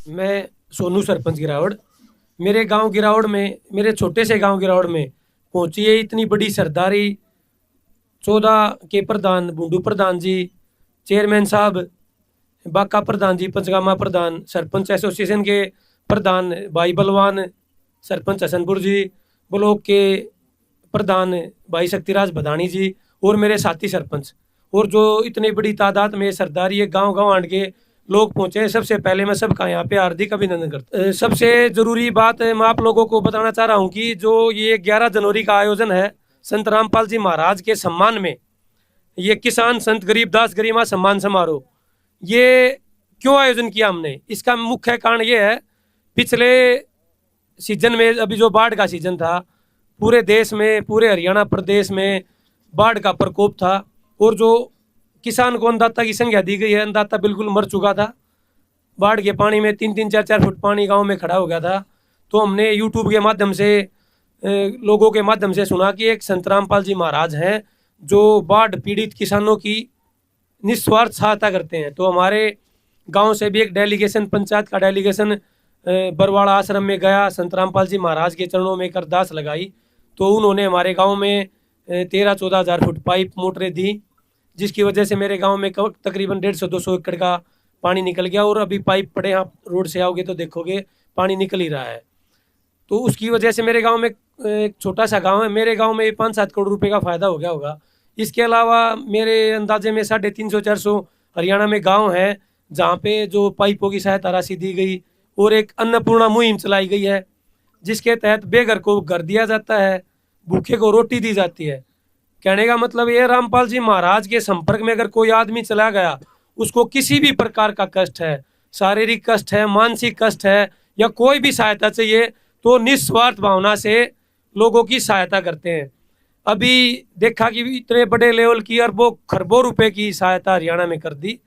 मैं सोनू सरपंच गिरावड़। मेरे गांव गिरावड़ में, मेरे छोटे से गांव गिरावड़ में पहुंची है इतनी बड़ी सरदारी। 14 के प्रधान बूंदू प्रधान जी, चेयरमैन साहब, बाका प्रधान जी, पंचगामा प्रधान, सरपंच एसोसिएशन के प्रधान भाई बलवान, सरपंच हसनपुर जी, ब्लॉक के प्रधान भाई शक्तिराज बदानी जी, और मेरे साथी सरपंच, और जो इतनी बड़ी तादाद में सरदारी है, गांव गांव आंट के लोग पहुंचे हैं। सबसे पहले मैं सबका यहाँ पे हार्दिक अभिनंदन करता हूँ। सबसे जरूरी बात है, मैं आप लोगों को बताना चाह रहा हूँ कि जो ये 11 जनवरी का आयोजन है संत रामपाल जी महाराज के सम्मान में, ये किसान संत गरीबदास गरिमा सम्मान समारोह, ये क्यों आयोजन किया हमने, इसका मुख्य कारण ये है, पिछले सीजन में अभी जो बाढ़ का सीजन था, पूरे देश में, पूरे हरियाणा प्रदेश में बाढ़ का प्रकोप था, और जो किसान को अन्नदाता की संज्ञा दी गई है, अन्नदाता बिल्कुल मर चुका था। बाढ़ के पानी में 3-3, 4-4 फुट पानी गांव में खड़ा हो गया था। तो हमने यूट्यूब के माध्यम से, लोगों के माध्यम से सुना कि एक संत रामपाल जी महाराज हैं जो बाढ़ पीड़ित किसानों की निस्वार्थ सहायता करते हैं। तो हमारे गांव से भी एक डेलीगेशन, पंचायत का डेलीगेशन बरवाड़ा आश्रम में गया, संत रामपाल जी महाराज के चरणों में एक अरदास लगाई। तो उन्होंने हमारे गांव में 13-14 हज़ार फुट पाइप मोटरें दी, जिसकी वजह से मेरे गांव में तकरीबन 150-200 एकड़ का पानी निकल गया। और अभी पाइप पड़े, आप रोड से आओगे तो देखोगे पानी निकल ही रहा है। तो उसकी वजह से मेरे गांव में, एक छोटा सा गांव है, मेरे गांव में 5-7 करोड़ रुपए का फ़ायदा हो गया होगा। इसके अलावा मेरे अंदाजे में 350-400 हरियाणा में गांव हैं जहां पे जो पाइपों की सहायता राशि दी गई, और एक अन्नपूर्णा मुहिम चलाई गई है, जिसके तहत बेघर को घर दिया जाता है, भूखे को रोटी दी जाती है। कहने का मतलब ये, रामपाल जी महाराज के संपर्क में अगर कोई आदमी चला गया, उसको किसी भी प्रकार का कष्ट है, शारीरिक कष्ट है, मानसिक कष्ट है, या कोई भी सहायता चाहिए, तो निस्वार्थ भावना से लोगों की सहायता करते हैं। अभी देखा कि इतने बड़े लेवल की अरबों खरबों रुपए की सहायता हरियाणा में कर दी,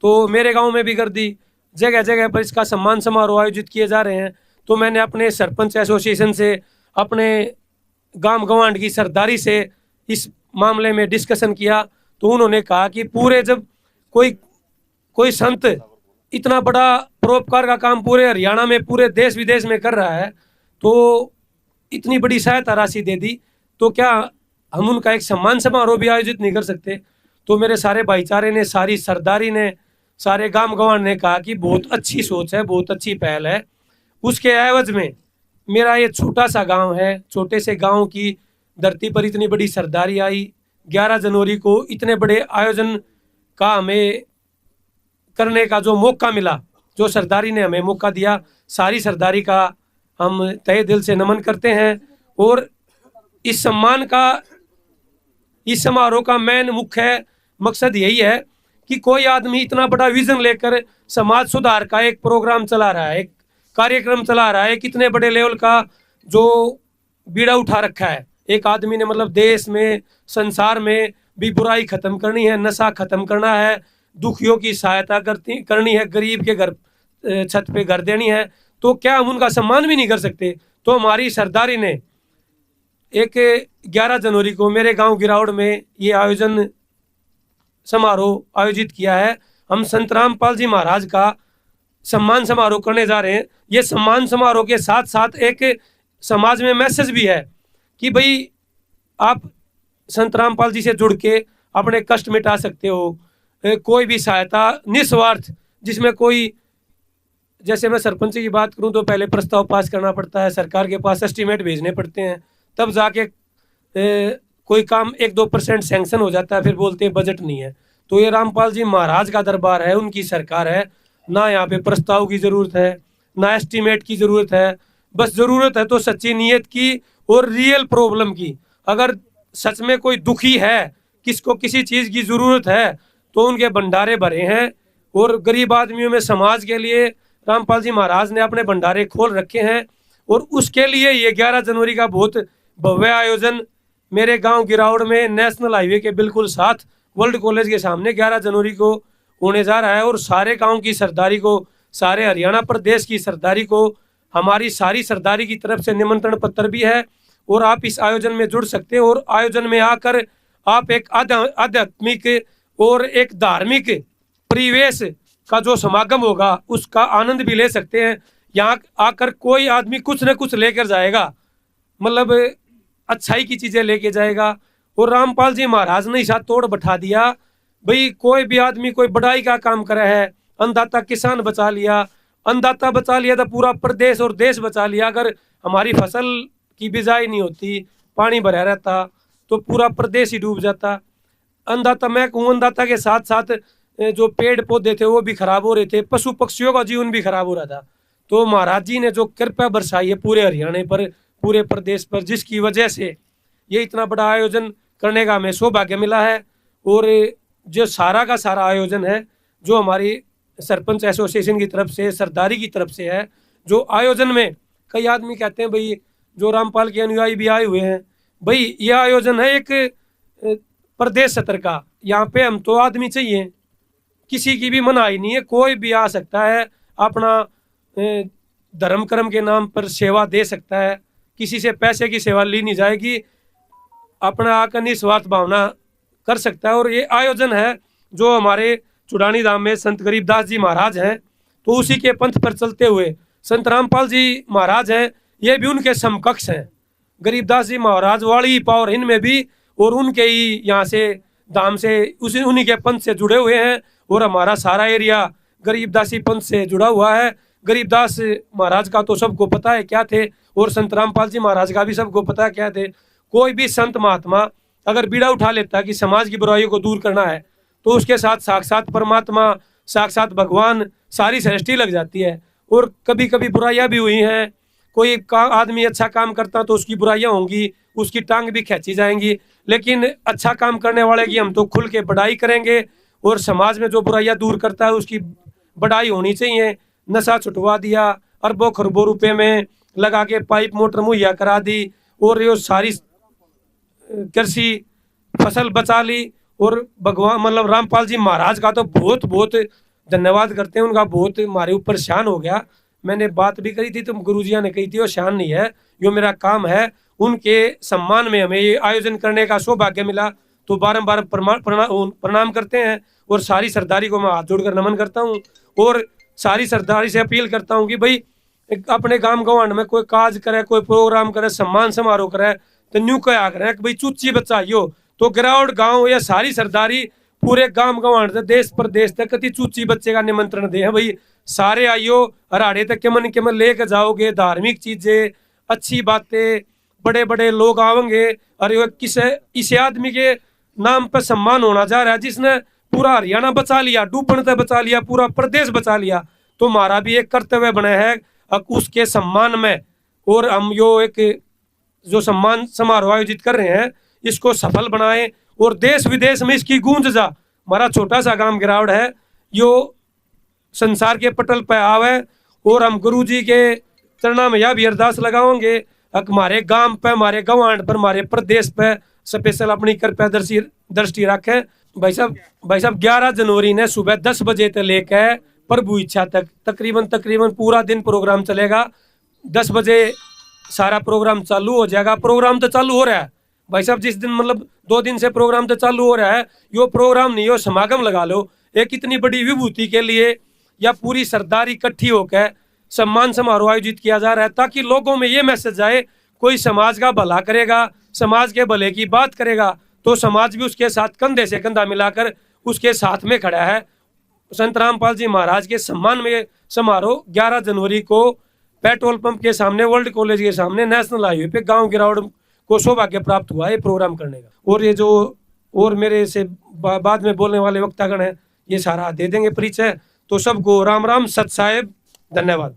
तो मेरे गांव में भी कर दी। जगह जगह पर इसका सम्मान समारोह आयोजित किए जा रहे हैं। तो मैंने अपने सरपंच एसोसिएशन से, अपने गांव गवांड की सरदारी से इस मामले में डिस्कशन किया। तो उन्होंने कहा कि पूरे, जब कोई कोई संत इतना बड़ा परोपकार का काम पूरे हरियाणा में, पूरे देश विदेश में कर रहा है, तो इतनी बड़ी सहायता राशि दे दी, तो क्या हम उनका एक सम्मान समारोह भी आयोजित नहीं कर सकते। तो मेरे सारे भाईचारे ने, सारी सरदारी ने, सारे गांव गवान ने कहा कि बहुत अच्छी सोच है, बहुत अच्छी पहल है। उसके एवज में मेरा ये छोटा सा गांव है, छोटे से गांव की धरती पर इतनी बड़ी सरदारी आई। 11 जनवरी को इतने बड़े आयोजन का हमें करने का जो मौका मिला, जो सरदारी ने हमें मौका दिया, सारी सरदारी का हम तहे दिल से नमन करते हैं। और इस सम्मान का, इस समारोह का मेन मुख्य मकसद यही है कि कोई आदमी इतना बड़ा विजन लेकर समाज सुधार का एक प्रोग्राम चला रहा है, एक कार्यक्रम चला रहा है, कितने बड़े लेवल का जो बीड़ा उठा रखा है एक आदमी ने, मतलब देश में, संसार में भी बुराई खत्म करनी है, नशा खत्म करना है, दुखियों की सहायता करनी है, गरीब के घर छत पे घर देनी है, तो क्या हम उनका सम्मान भी नहीं कर सकते। तो हमारी सरदारी ने एक 11 जनवरी को मेरे गांव गिरावड़ में ये आयोजन समारोह आयोजित किया है। हम संत रामपाल जी महाराज का सम्मान समारोह करने जा रहे हैं। ये सम्मान समारोह के साथ साथ एक समाज में मैसेज भी है कि भाई, आप संत रामपाल जी से जुड़ के अपने कष्ट मिटा सकते हो। कोई भी सहायता निस्वार्थ, जिसमें कोई, जैसे मैं सरपंच की बात करूं तो पहले प्रस्ताव पास करना पड़ता है, सरकार के पास एस्टीमेट भेजने पड़ते हैं, तब जाके कोई काम 1-2% सैंक्शन हो जाता है, फिर बोलते हैं बजट नहीं है। तो ये रामपाल जी महाराज का दरबार है, उनकी सरकार है, ना यहाँ पे प्रस्ताव की ज़रूरत है, ना एस्टीमेट की ज़रूरत है। बस ज़रूरत है तो सच्ची नीयत की और रियल प्रॉब्लम की। अगर सच में कोई दुखी है, किसको किसी चीज़ की ज़रूरत है, तो उनके भंडारे भरे हैं। और गरीब आदमियों में समाज के लिए रामपाल जी महाराज ने अपने भंडारे खोल रखे हैं। और उसके लिए ये 11 जनवरी का बहुत भव्य आयोजन मेरे गांव गिरावड़ में, नेशनल हाईवे के बिल्कुल साथ, वर्ल्ड कॉलेज के सामने 11 जनवरी को होने जा रहा है। और सारे गांव की सरदारी को, सारे हरियाणा प्रदेश की सरदारी को, हमारी सारी सरदारी की तरफ से निमंत्रण पत्र भी है, और आप इस आयोजन में जुड़ सकते हैं। और आयोजन में आकर आप एक आध्यात्मिक और एक धार्मिक परिवेश का जो समागम होगा उसका आनंद भी ले सकते हैं। यहाँ आकर कोई आदमी कुछ न कुछ लेकर जाएगा, मतलब अच्छाई की चीजें लेके जाएगा। और रामपाल जी महाराज ने ऐसा तोड़ बैठा दिया, भाई कोई भी आदमी कोई बढ़ाई का काम करे है, अन्नदाता किसान बचा लिया, अन्नदाता बचा लिया तो पूरा प्रदेश और देश बचा लिया। अगर हमारी फसल की बिजाई नहीं होती, पानी भरा रहता, तो पूरा प्रदेश ही डूब जाता। अन्नदाता, मैं कहूँ अन्नदाता के साथ साथ जो पेड़ पौधे थे वो भी खराब हो रहे थे, पशु पक्षियों का जीवन भी खराब हो रहा था। तो महाराज जी ने जो कृपा बरसाई है पूरे हरियाणा पर, पूरे प्रदेश पर, जिसकी वजह से ये इतना बड़ा आयोजन करने का हमें सौभाग्य मिला है। और जो सारा का सारा आयोजन है, जो हमारी सरपंच एसोसिएशन की तरफ से, सरदारी की तरफ से है, जो आयोजन में कई आदमी कहते हैं भाई जो रामपाल के अनुयायी भी आए हुए हैं, भाई यह आयोजन है एक प्रदेश स्तर का, यहाँ पे हम तो आदमी चाहिए, किसी की भी मनाही नहीं है, कोई भी आ सकता है, अपना धर्म कर्म के नाम पर सेवा दे सकता है, किसी से पैसे की सेवा ली नहीं जाएगी, अपना आकर निस्वार्थ भावना कर सकता है। और ये आयोजन है जो हमारे चुड़ानी धाम में संत गरीबदास जी महाराज हैं, तो उसी के पंथ पर चलते हुए संत रामपाल जी महाराज हैं, ये भी उनके समकक्ष हैं। गरीबदास जी महाराज वाली पावर इनमें भी, और उनके ही यहाँ से धाम से उसी उन्हीं के पंथ से जुड़े हुए हैं। और हमारा सारा एरिया गरीबदासी पंथ से जुड़ा हुआ है। गरीबदास महाराज का तो सबको पता है क्या थे, और संत रामपाल जी महाराज का भी सबको पता है क्या थे। कोई भी संत महात्मा अगर बीड़ा उठा लेता कि समाज की बुराइयों को दूर करना है, तो उसके साथ साक्षात परमात्मा, साक्षात भगवान, सारी सृष्टि लग जाती है। और कभी कभी बुराइयां भी हुई हैं, कोई आदमी अच्छा काम करता तो उसकी बुराइयां होंगी, उसकी टांग भी खींची जाएंगी, लेकिन अच्छा काम करने वाले की हम तो खुल के बढ़ाई करेंगे। और समाज में जो बुराइयां दूर करता है उसकी बढ़ाई होनी चाहिए। नशा छुटवा दिया, अरबों खरबों रुपए में लगा के पाइप मोटर मुहैया करा दी, और ये सारी कृषि फसल बचा ली। और भगवान मतलब रामपाल जी महाराज का तो बहुत बहुत धन्यवाद करते हैं, उनका बहुत हमारे ऊपर शान हो गया। मैंने बात भी करी थी तो गुरुजिया ने कही थी, वो शान नहीं है, यो मेरा काम है। उनके सम्मान में हमें ये आयोजन करने का सौभाग्य मिला, तो बारंबार प्रणाम करते हैं। और सारी सरदारी को मैं हाथ जोड़कर नमन करता हूँ, और सारी सरदारी से अपील करता हूँ कि भाई अपने गांव गवांड में कोई काज करे, कोई प्रोग्राम करे, सम्मान समारोह करे, तो न्यू क्या करें कि भाई चुच्ची बच्चा यो तो गिरावट गांव या सारी सरदारी पूरे गांव गवांड से देश प्रदेश तक कति चूची बच्चे का निमंत्रण दे हैं भाई, सारे आइयो, हराड़े तक के मन लेकर जाओगे, धार्मिक चीजें, अच्छी बातें, बड़े बड़े लोग आवेंगे। अरे किस इस आदमी के नाम पर सम्मान होना जा रहा है, जिसने पूरा हरियाणा बचा लिया, डूबने तक बचा लिया, पूरा प्रदेश बचा लिया। तो हमारा भी एक कर्तव्य बना है उसके सम्मान में, और हम यो एक जो सम्मान समारोह आयोजित कर रहे हैं इसको सफल बनाएं, और देश विदेश में इसकी गूंज जा। हमारा छोटा सा गांव गिरावड़ है, यो संसार के पटल पे आवे, और हम गुरु जी के चरणा में यह भी अरदास लगाओगे हमारे गांव पे, हमारे गवांड पर, हमारे प्रदेश पे स्पेशल अपनी कृपया दृष्टि रखें। भाई साहब 11 जनवरी ने सुबह 10 बजे से लेकर प्रभु इच्छा तक तकरीबन पूरा दिन प्रोग्राम चलेगा। 10 बजे सारा प्रोग्राम चालू हो जाएगा। प्रोग्राम तो चालू हो रहा है भाई साहब, जिस दिन मतलब 2 दिन से प्रोग्राम तो चालू हो रहा है, यो प्रोग्राम नहीं, यो समागम लगा लो। एक इतनी बड़ी विभूति के लिए या पूरी सरदारी इकट्ठी होकर सम्मान समारोह आयोजित किया जा रहा है, ताकि लोगों में ये मैसेज आए, कोई समाज का भला करेगा, समाज के भले की बात करेगा, तो समाज भी उसके साथ कंधे से कंधा मिलाकर उसके साथ में खड़ा है। संत रामपाल जी महाराज के सम्मान में समारोह 11 जनवरी को पेट्रोल पंप के सामने, वर्ल्ड कॉलेज के सामने, नेशनल हाईवे पे गांव गिरावड़ को सौभाग्य प्राप्त हुआ है प्रोग्राम करने का। और ये जो और मेरे से बाद में बोलने वाले वक्तागण हैं, ये सारा दे देंगे परिचय। तो सबको राम राम, सत साहेब, धन्यवाद।